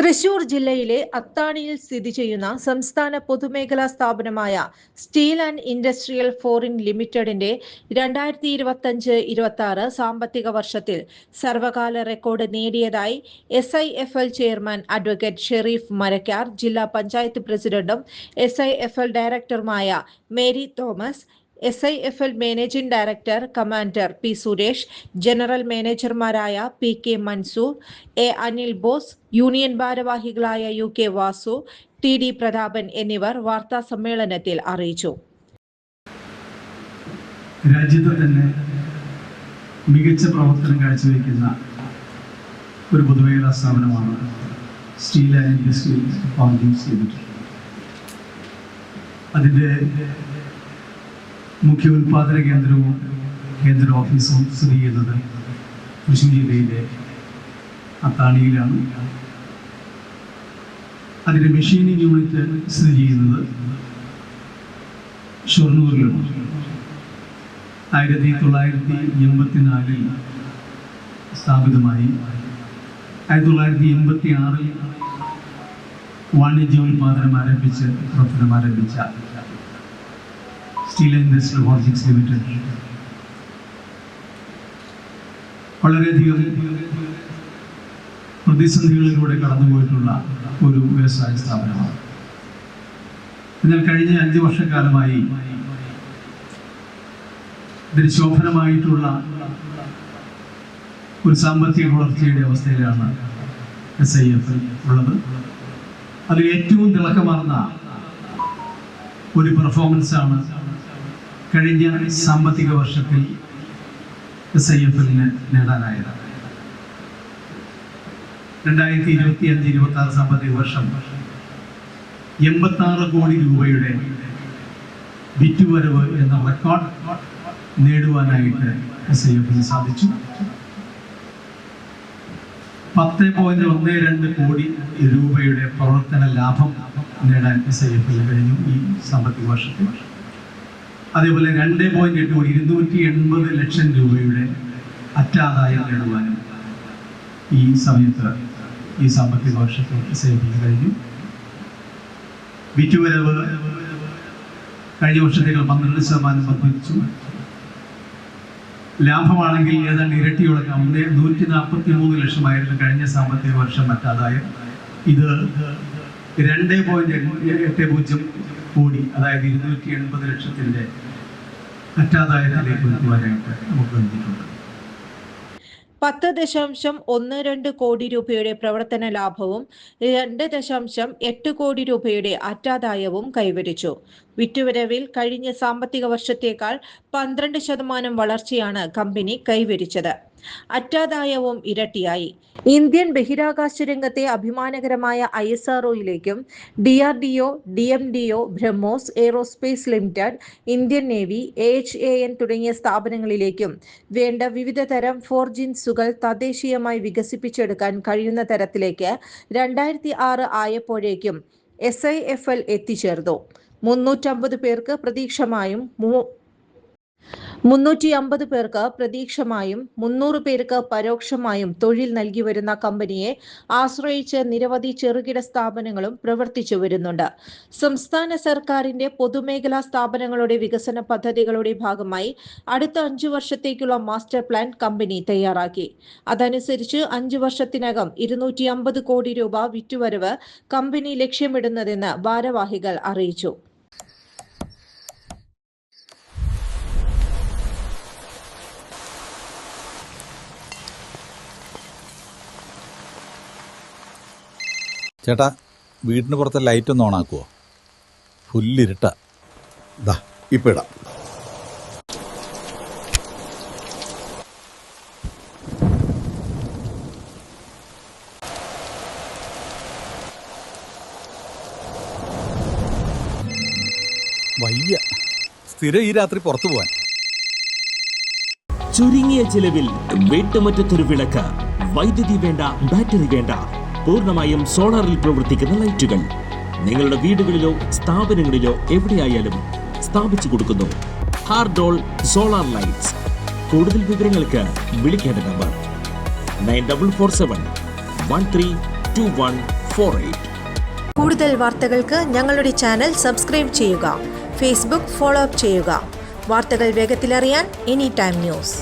തൃശൂർ ജില്ലയിലെ അത്താണിയിൽ സ്ഥിതി ചെയ്യുന്ന സംസ്ഥാന പൊതുമേഖലാ സ്ഥാപനമായ സ്റ്റീൽ ആൻഡ് ഇൻഡസ്ട്രിയൽ ഫോറിൻ ലിമിറ്റഡിന്റെ 2025-26 സാമ്പത്തിക വർഷത്തിൽ സർവകാല റെക്കോർഡ് നേടിയതായി SIFL chairman advocate Shareef Marakkar, ജില്ലാ പഞ്ചായത്ത് പ്രസിഡന്റും SIFL ഡയറക്ടറുമായ Mary Thomas, SIFL managing director commander P. Suresh, general മാനേജർമാരായ PK Mansoor, A. Anil Bose, union ഭാരവാഹികളായ UK വാസു, TD പ്രതാപൻ എന്നിവർ വാർത്താ സമ്മേളനത്തിൽ അറിയിച്ചു. രാജ്യത്ത് തന്നെ മികച്ച പ്രവർത്തനം കാഴ്ചവെക്കുന്ന ഒരു പൊതുമേഖലാ സ്ഥാപനമാണ് steel and industrial holdings limited. അതിൻ്റെ മുഖ്യ ഉൽപാദന കേന്ദ്രവും കേന്ദ്ര ഓഫീസും സ്ഥിതി ചെയ്യുന്നത് തൃശ്ശൂർ ജില്ലയിലെ അത്താണിയിലാണ്. അതിൻ്റെ മെഷീനിങ് യൂണിറ്റ് സ്ഥിതി ചെയ്യുന്നത് ഷൊർണൂരിലാണ്. 1984 സ്ഥാപിതമായി 1986 വാണിജ്യോൽപാദനം ആരംഭിച്ച് പ്രവർത്തനം ആരംഭിച്ച steel and industrial holdings limited വളരെയധികം പ്രതിസന്ധികളിലൂടെ കടന്നുപോയിട്ടുള്ള ഒരു വ്യവസായ സ്ഥാപനമാണ്. എന്നാൽ കഴിഞ്ഞ 5 വർഷക്കാലമായി ഇതിന് ശോഭനമായിട്ടുള്ള ഒരു സാമ്പത്തിക വളർച്ചയുടെ അവസ്ഥയിലാണ് SIFL ഉള്ളത്. അതിൽ ഏറ്റവും തിളക്കമാർന്ന ഒരു പെർഫോമൻസാണ് കഴിഞ്ഞ സാമ്പത്തിക വർഷത്തിൽ SIFLന് നേടാനായത്. 2025-26 സാമ്പത്തിക വർഷം 86 കോടി രൂപയുടെ വിറ്റുവരവ് എന്ന റെക്കോർഡ് നേടുവാനായിട്ട് SIFL സാധിച്ചു. 10.12 കോടി രൂപയുടെ പ്രവർത്തന ലാഭം നേടാൻ SIFL കഴിഞ്ഞു ഈ സാമ്പത്തിക വർഷത്തിൽ. അതേപോലെ 2.8 കോടി 280 ലക്ഷം രൂപയുടെ അറ്റാദായം നേടുവാനും ഈ സമയത്ത് ഈ സാമ്പത്തിക വർഷത്തിൽ SIFL കഴിഞ്ഞു. വിറ്റുവരവ് കഴിഞ്ഞ വർഷത്തേക്കാൾ 12% വർദ്ധിച്ചു. ലാഭമാണെങ്കിൽ ഏതാണ്ട് ഇരട്ടിയോളം 143 ലക്ഷമായിരുന്നു കഴിഞ്ഞ സാമ്പത്തിക വർഷം അറ്റാദായം. ഇത് 2.80 കോടി, അതായത് 280 ലക്ഷത്തിൻ്റെ അറ്റാദായത്തിലേക്ക് എത്തുവാനായിട്ട് നമുക്ക് കഴിഞ്ഞിട്ടുണ്ട്. 10.12 കോടി രൂപയുടെ പ്രവർത്തന ലാഭവും 2.8 കോടി രൂപയുടെ അറ്റാദായവും കൈവരിച്ചു. വിറ്റുവരവിൽ കഴിഞ്ഞ സാമ്പത്തിക വർഷത്തേക്കാൾ 12% വളർച്ചയാണ് കമ്പനി കൈവരിച്ചത്. അറ്റാദായവും ഇരട്ടിയായി. ഇന്ത്യൻ ബഹിരാകാശ രംഗത്തെ അഭിമാനകരമായ ISROയിലേക്കും DRDO, DMDO, BrahMos aerospace limited, Indian navy, AHAN തുടങ്ങിയ സ്ഥാപനങ്ങളിലേക്കും വേണ്ട വിവിധ തരം ഫോർജിൻസുകൾ തദ്ദേശീയമായി വികസിപ്പിച്ചെടുക്കാൻ കഴിയുന്ന തരത്തിലേക്ക് 2006 ആയപ്പോഴേക്കും SIFL എത്തിച്ചേർന്നു. 350 പേർക്ക് പ്രതീക്ഷമായും 350 പേർക്ക് പ്രതീക്ഷമായും 300 പേർക്ക് പരോക്ഷമായും തൊഴിൽ നൽകി വരുന്ന കമ്പനിയെ ആശ്രയിച്ച് നിരവധി ചെറുകിട സ്ഥാപനങ്ങളും പ്രവർത്തിച്ചു വരുന്നുണ്ട്. സംസ്ഥാന സർക്കാരിന്റെ പൊതുമേഖലാ സ്ഥാപനങ്ങളുടെ വികസന പദ്ധതികളുടെ ഭാഗമായി അടുത്ത 5 വർഷത്തേക്കുള്ള മാസ്റ്റർ പ്ലാൻ കമ്പനി തയ്യാറാക്കി. അതനുസരിച്ച് 5 വർഷത്തിനകം 250 കോടി രൂപ വിറ്റുവരവ് കമ്പനി ലക്ഷ്യമിടുന്നതെന്ന് ഭാരവാഹികൾ അറിയിച്ചു. ചേട്ടാ, വീടിന് പുറത്തെ ലൈറ്റ് ഒന്ന് ഓണാക്കുമോ? ഫുള്ളിരുട്ടാ. ദാ ഇപ്പം ഇടാം. വയ്യ, സ്ഥിരം ഈ രാത്രി പുറത്തു പോവാൻ. ചുരുങ്ങിയ ചിലവിൽ വീട്ടുമുറ്റത്തൊരു വിളക്ക്, വൈദ്യുതി വേണ്ട, ബാറ്ററി വേണ്ട, പൂർണ്ണമായും സോളാറിൽ പ്രവർത്തിക്കുന്ന ലൈറ്റുകൾ നിങ്ങളുടെ വീടുകളിലോ സ്ഥാപനങ്ങളിലോ എവിടെയായാലും സ്ഥാപിച്ചു കൊടുക്കുന്നു. ഹാർഡോൾ സോളാർ ലൈറ്റ്സ്. കൂടുതൽ വിവരങ്ങൾക്ക് വിളിക്കേണ്ട നമ്പർ 9447 1321 080-819-748. കൂടുതൽ വാർത്തകൾക്ക് ഞങ്ങളുടെ ചാനൽ സബ്സ്ക്രൈബ് ചെയ്യുക. ഫേസ്ബുക്ക് ഫോളോ അപ്പ് ചെയ്യുക. വാർത്തകൾ വേഗത്തിലറിയാൻ എനി ടൈം ന്യൂസ്.